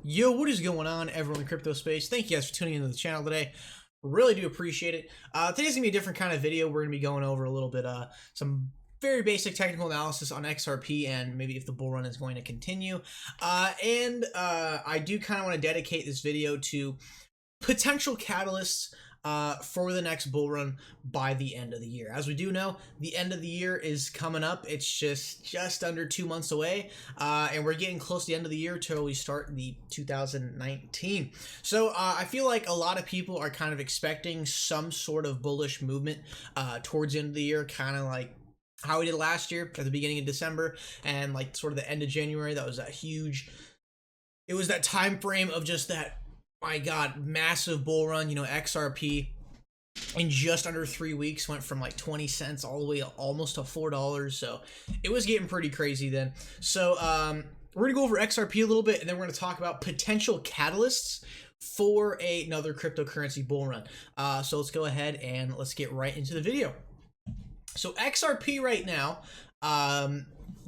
Yo, what is going on, everyone in crypto space? Thank you guys for tuning into the channel today. Really do appreciate it. Today's gonna be a different kind of video. We're gonna be going over a little bit some very basic technical analysis on XRP and maybe if the bull run is going to continue. I do kind of want to dedicate this video to potential catalysts for the next bull run by the end of the year. As we do know, the end of the year is coming up. It's just under 2 months away, and we're getting close to the end of the year till we start the 2019. So I feel like a lot of people are kind of expecting some sort of bullish movement towards the end of the year, kind of like how we did last year at the beginning of December and like sort of the end of January. That was that huge, it was that time frame of just that, my God, massive bull run. You know, XRP in just under 3 weeks went from like 20 cents all the way almost to $4. So it was getting pretty crazy then. So we're gonna go over XRP a little bit, and then we're gonna talk about potential catalysts for another cryptocurrency bull run. So let's go ahead and let's get right into the video. So XRP right now,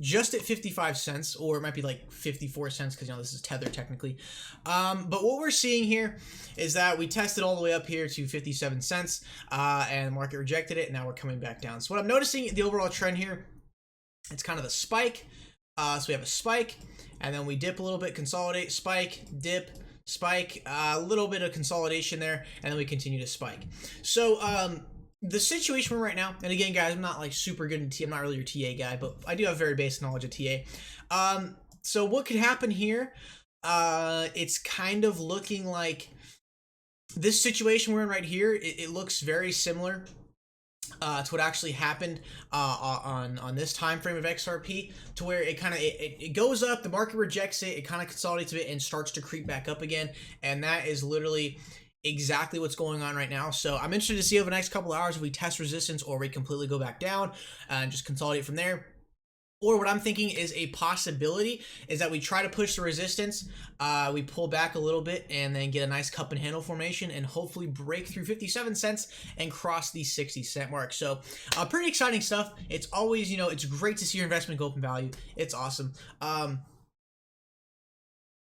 just at 55 cents, or it might be like 54 cents because, you know, this is Tether technically. But what we're seeing here is that we tested all the way up here to 57 cents and the market rejected it, and now we're coming back down. So what I'm noticing, the overall trend here, it's kind of the spike. So we have a spike, and then we dip a little bit, consolidate, spike, dip, spike, a little bit of consolidation there, and then we continue to spike. So the situation we're right now, and again, guys, I'm not like super good in TA. I'm not really your TA guy, but I do have very basic knowledge of TA. So what could happen here? It's kind of looking like this situation we're in right here. It looks very similar to what actually happened on this time frame of XRP, to where it kind of it goes up, the market rejects it, it kind of consolidates a bit and starts to creep back up again, and that is literally exactly what's going on right now. So I'm interested to see over the next couple of hours if we test resistance or we completely go back down and just consolidate from there. Or what I'm thinking is a possibility is that we try to push the resistance, we pull back a little bit and then get a nice cup and handle formation and hopefully break through 57 cents and cross the 60-cent mark. So pretty exciting stuff. It's always, you know, it's great to see your investment go up in value. It's awesome.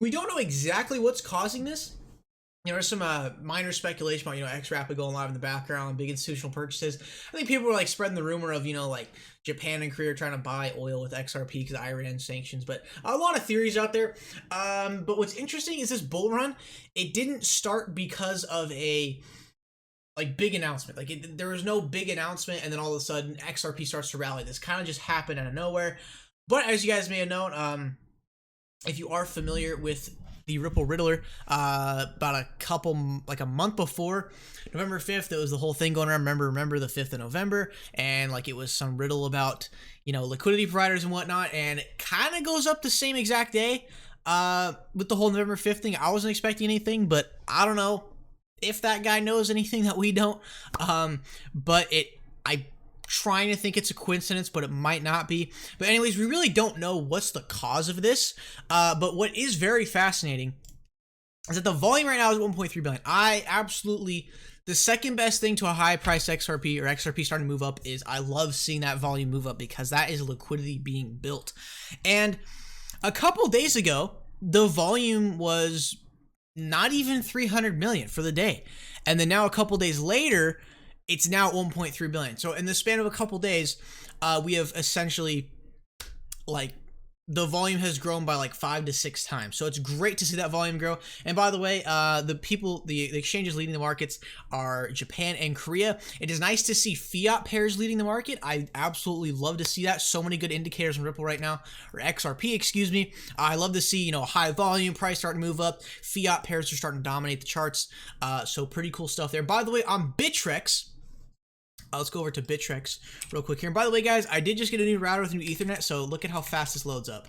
We don't know exactly what's causing this. You know, there's some minor speculation about, you know, XRP going live in the background, big institutional purchases. I think people were like spreading the rumor of, you know, like Japan and Korea trying to buy oil with XRP because of Iran sanctions. But a lot of theories out there. But what's interesting is this bull run, it didn't start because of a like big announcement. Like there was no big announcement and then all of a sudden XRP starts to rally. This kind of just happened out of nowhere. But as you guys may have known, if you are familiar with the Ripple Riddler, about a month before November 5th, it was the whole thing going around. Remember the 5th of November, and like it was some riddle about, you know, liquidity providers and whatnot, and it kind of goes up the same exact day with the whole November 5th thing. I wasn't expecting anything, but I don't know if that guy knows anything that we don't. But I trying to think it's a coincidence, but it might not be. But anyways, we really don't know what's the cause of this. But what is very fascinating is that the volume right now is 1.3 billion. The second best thing to a high price XRP or XRP starting to move up is I love seeing that volume move up because that is liquidity being built. And a couple days ago, the volume was not even 300 million for the day. And then now a couple days later, it's now 1.3 billion. So in the span of a couple days, we have essentially, like, the volume has grown by like 5 to 6 times. So it's great to see that volume grow. And by the way, the exchanges leading the markets are Japan and Korea. It is nice to see fiat pairs leading the market. I absolutely love to see that. So many good indicators in Ripple right now, or XRP, excuse me. I love to see, you know, high volume price starting to move up. Fiat pairs are starting to dominate the charts. So pretty cool stuff there. By the way, on Bittrex, let's go over to Bittrex real quick here. And by the way, guys, I did just get a new router with new Ethernet, so look at how fast this loads up.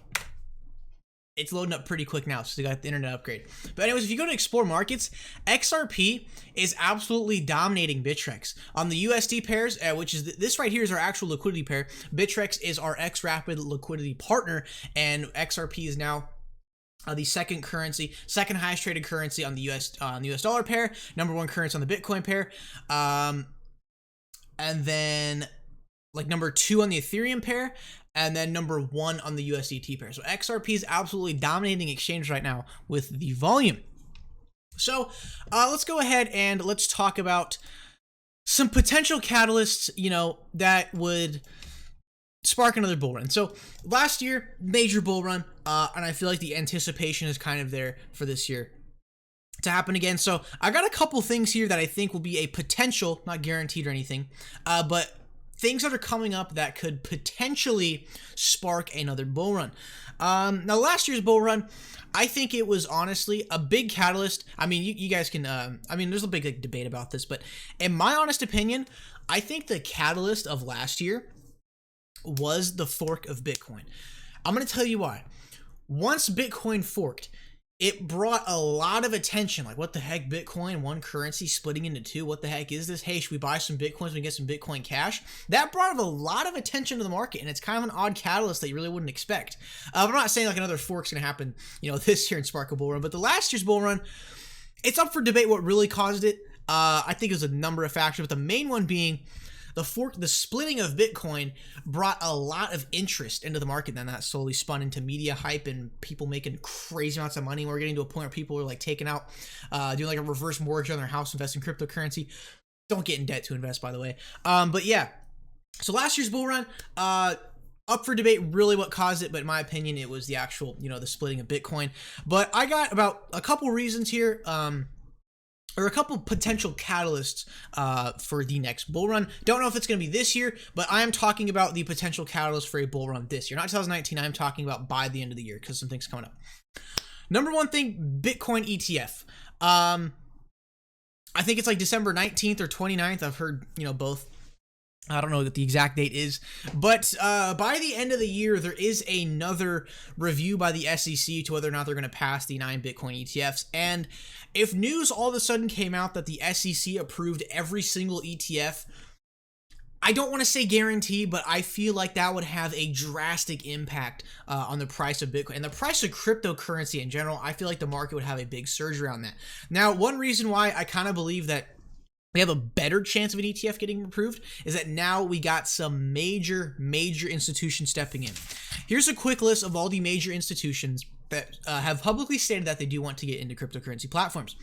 It's loading up pretty quick now, so they got the internet upgrade. But anyways, if you go to Explore Markets, XRP is absolutely dominating Bittrex. On the USD pairs, which is this right here is our actual liquidity pair, Bittrex is our XRapid liquidity partner, and XRP is now the second highest traded currency on the US dollar pair, number one currency on the Bitcoin pair. And then like number 2 on the Ethereum pair, and then number 1 on the USDT pair. So XRP is absolutely dominating exchange right now with the volume. So let's go ahead and let's talk about some potential catalysts, you know, that would spark another bull run. So last year, major bull run, and I feel like the anticipation is kind of there for this year to happen again. So I got a couple things here that I think will be a potential, not guaranteed or anything, but things that are coming up that could potentially spark another bull run. Now, last year's bull run, I think it was honestly a big catalyst. I mean, you guys can, I mean, there's a big debate about this, but in my honest opinion, I think the catalyst of last year was the fork of Bitcoin. I'm going to tell you why. Once Bitcoin forked, it brought a lot of attention. Like, what the heck, Bitcoin, one currency splitting into two? What the heck is this? Hey, should we buy some Bitcoins and get some Bitcoin Cash? That brought a lot of attention to the market, and it's kind of an odd catalyst that you really wouldn't expect. I'm not saying like another fork's going to happen, you know, this year in Spark a bull run, but the last year's bull run, it's up for debate what really caused it. I think it was a number of factors, but the main one being the splitting of Bitcoin brought a lot of interest into the market. Then that slowly spun into media hype and people making crazy amounts of money. We're getting to a point where people are like taking out, doing like a reverse mortgage on their house, invest in cryptocurrency. Don't get in debt to invest, by the way. But yeah, so last year's bull run, up for debate really what caused it, but in my opinion, it was the actual, you know, the splitting of Bitcoin. But I got about a couple reasons here, or a couple potential catalysts for the next bull run. Don't know if it's going to be this year, but I am talking about the potential catalyst for a bull run this year. Not 2019, I'm talking about by the end of the year, because some things coming up. Number one thing, Bitcoin ETF. I think it's like December 19th or 29th. I've heard, you know, both. I don't know what the exact date is, but by the end of the year, there is another review by the SEC to whether or not they're going to pass the 9 Bitcoin ETFs. And if news all of a sudden came out that the SEC approved every single ETF, I don't want to say guarantee, but I feel like that would have a drastic impact on the price of Bitcoin and the price of cryptocurrency in general. I feel like the market would have a big surge around that. Now, one reason why I kind of believe that we have a better chance of an ETF getting approved is that now we got some major institutions stepping in. Here's a quick list of all the major institutions that have publicly stated that they do want to get into cryptocurrency platforms.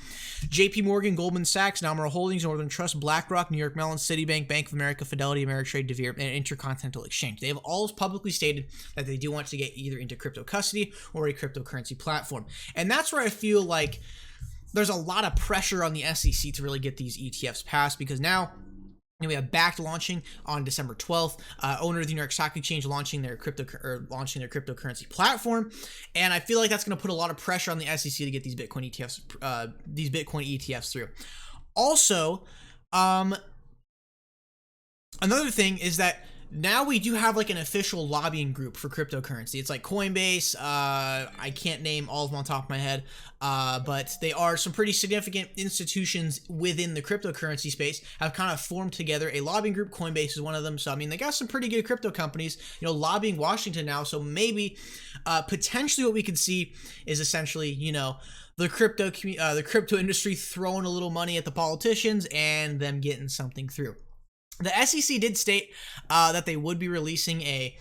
JP Morgan, Goldman Sachs, Nomura Holdings, Northern Trust, BlackRock, New York Mellon, Citibank, Bank of America, Fidelity, Ameritrade, DeVere, and Intercontinental Exchange. They have all publicly stated that they do want to get either into crypto custody or a cryptocurrency platform. And that's where I feel like there's a lot of pressure on the SEC to really get these ETFs passed, because now we have Bakkt launching on December 12th, owner of the New York Stock Exchange launching their cryptocurrency platform, and I feel like that's going to put a lot of pressure on the SEC to get these Bitcoin ETFs through. Also, another thing is that now we do have like an official lobbying group for cryptocurrency. It's like Coinbase. I can't name all of them on top of my head, but they are some pretty significant institutions within the cryptocurrency space have kind of formed together a lobbying group. Coinbase is one of them. So, I mean, they got some pretty good crypto companies, you know, lobbying Washington now. So maybe potentially what we could see is essentially, you know, the crypto industry throwing a little money at the politicians and them getting something through. The SEC did state that they would be releasing a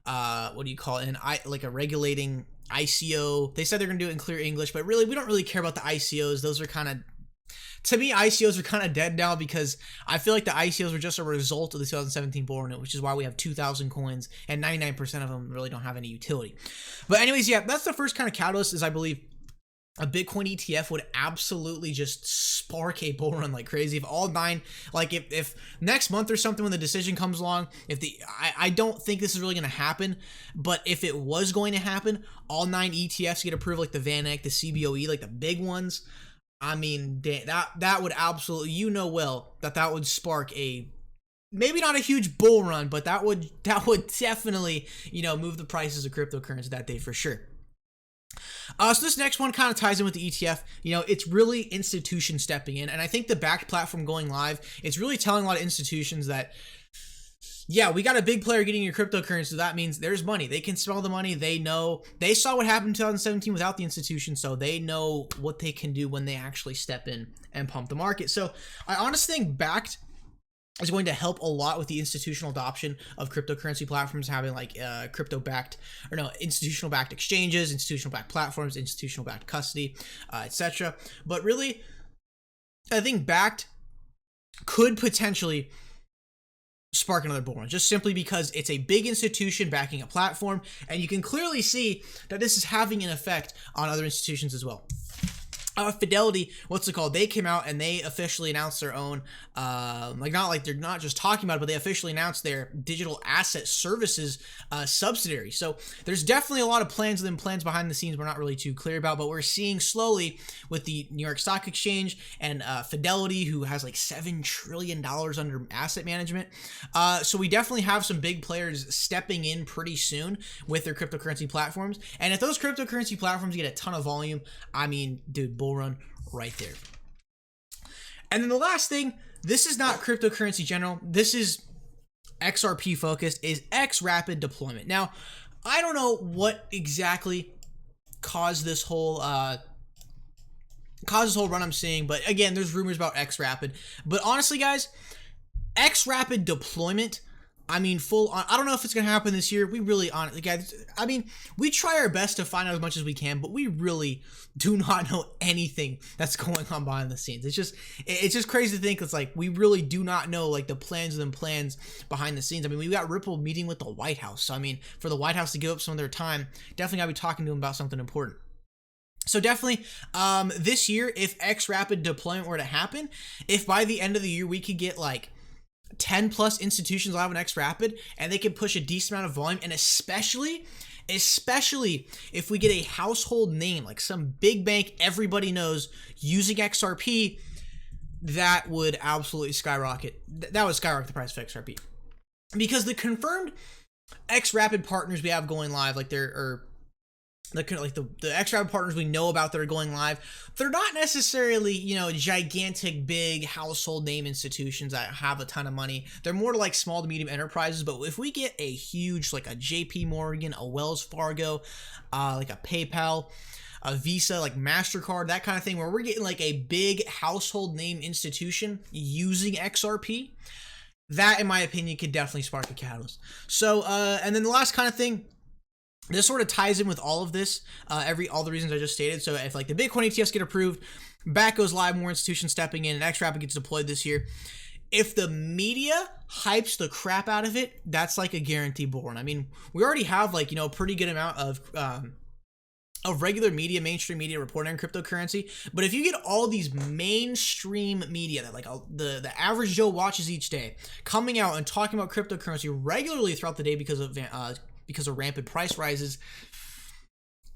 a regulating ICO. They said they're going to do it in clear English, but really we don't really care about the ICOs. Those are kind of, to me, ICOs are kind of dead now, because I feel like the ICOs were just a result of the 2017 bull run, which is why we have 2,000 coins and 99% of them really don't have any utility. But anyways, yeah, that's the first kind of catalyst, is I believe a Bitcoin ETF would absolutely just spark a bull run like crazy. If all 9, like if next month or something when the decision comes along, I don't think this is really going to happen, but if it was going to happen, all 9 ETFs get approved, like the VanEck, the CBOE, like the big ones. I mean, that would absolutely, you know well, that would spark a, maybe not a huge bull run, but that would definitely, you know, move the prices of cryptocurrency that day for sure. So this next one kind of ties in with the ETF. You know, it's really institutions stepping in, and I think the Bakkt platform going live, it's really telling a lot of institutions that, yeah, we got a big player getting your cryptocurrency, so that means there's money. They can smell the money. They know, they saw what happened in 2017 without the institution, so they know what they can do when they actually step in and pump the market. So I honestly think Bakkt is going to help a lot with the institutional adoption of cryptocurrency platforms, having like institutional backed exchanges, institutional backed platforms, institutional backed custody, etc. But really, I think backed could potentially spark another bull run, just simply because it's a big institution backing a platform, and you can clearly see that this is having an effect on other institutions as well. Fidelity, what's it called? They came out and they officially announced their own, they're not just talking about it, but they officially announced their digital asset services subsidiary. So there's definitely a lot of plans behind the scenes we're not really too clear about, but we're seeing slowly with the New York Stock Exchange and Fidelity, who has like $7 trillion under asset management. So we definitely have some big players stepping in pretty soon with their cryptocurrency platforms. And if those cryptocurrency platforms get a ton of volume, I mean, dude, bull run right there. And then the last thing, this is not cryptocurrency general, this is XRP focused, is XRapid deployment. Now, I don't know what exactly caused this whole run I'm seeing, but again, there's rumors about XRapid. But honestly, guys, XRapid deployment, I mean, full on. I don't know if it's going to happen this year. We really, honestly, guys, I mean, we try our best to find out as much as we can, but we really do not know anything that's going on behind the scenes. It's just crazy to think. It's like, we really do not know, like, the plans behind the scenes. I mean, we got Ripple meeting with the White House. So, I mean, for the White House to give up some of their time, definitely got to be talking to them about something important. So definitely, this year, if XRapid deployment were to happen, if by the end of the year we could get, like, 10 plus institutions live on XRapid, and they can push a decent amount of volume, and especially if we get a household name, like some big bank everybody knows using XRP, that would absolutely skyrocket. That would skyrocket the price of XRP. Because the confirmed XRapid partners we have going live, like the XRapid partners we know about that are going live, they're not necessarily, you know, gigantic, big household name institutions that have a ton of money. They're more like small to medium enterprises. But if we get a huge, like a JP Morgan, a Wells Fargo, like a PayPal, a Visa, like MasterCard, that kind of thing, where we're getting like a big household name institution using XRP, that, in my opinion, could definitely spark a catalyst. So, and then the last kind of thing, this sort of ties in with all of this, all the reasons I just stated. So if like the Bitcoin ETFs get approved, back goes live, more institutions stepping in, and XRapid gets deployed this year. If the media hypes the crap out of it, that's like a guaranteed bull run. I mean, we already have like, you know, a pretty good amount of regular media, mainstream media reporting on cryptocurrency. But if you get all these mainstream media that like the average Joe watches each day coming out and talking about cryptocurrency regularly throughout the day because of rampant price rises,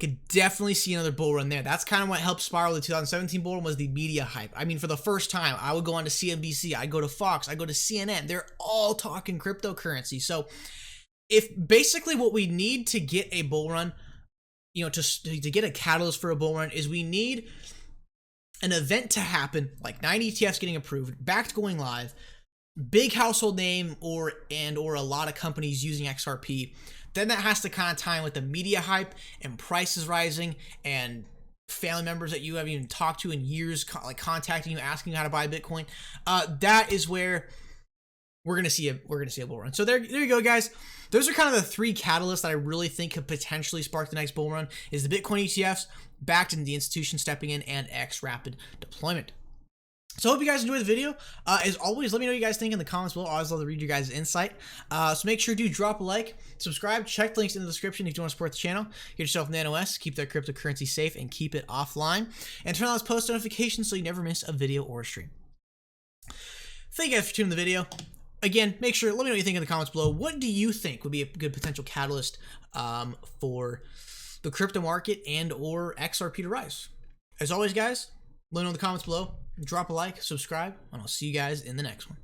could definitely see another bull run there. That's kind of what helped spiral the 2017 bull run, was the media hype. I mean, for the first time, I would go on to CNBC, I go to Fox, I go to CNN. They're all talking cryptocurrency. So if basically what we need to get a bull run, you know, to get a catalyst for a bull run, is we need an event to happen, like 9 ETFs getting approved, backed going live, big household name, or a lot of companies using XRP. Then that has to kind of tie in with the media hype and prices rising and family members that you haven't even talked to in years, like contacting you, asking you how to buy Bitcoin. That is where we're gonna see a bull run. So there you go, guys. Those are kind of the 3 catalysts that I really think could potentially spark the next bull run: is the Bitcoin ETFs, backed in the institution stepping in, and XRapid deployment. So I hope you guys enjoyed the video. As always, let me know what you guys think in the comments below. I always love to read your guys' insight. So make sure to drop a like, subscribe, check the links in the description if you want to support the channel. Get yourself Nano S, keep that cryptocurrency safe, and keep it offline. And turn on those post notifications so you never miss a video or a stream. Thank you guys for tuning in the video. Again, make sure, let me know what you think in the comments below. What do you think would be a good potential catalyst for the crypto market and or XRP to rise? As always, guys, let me know in the comments below. Drop a like, subscribe, and I'll see you guys in the next one.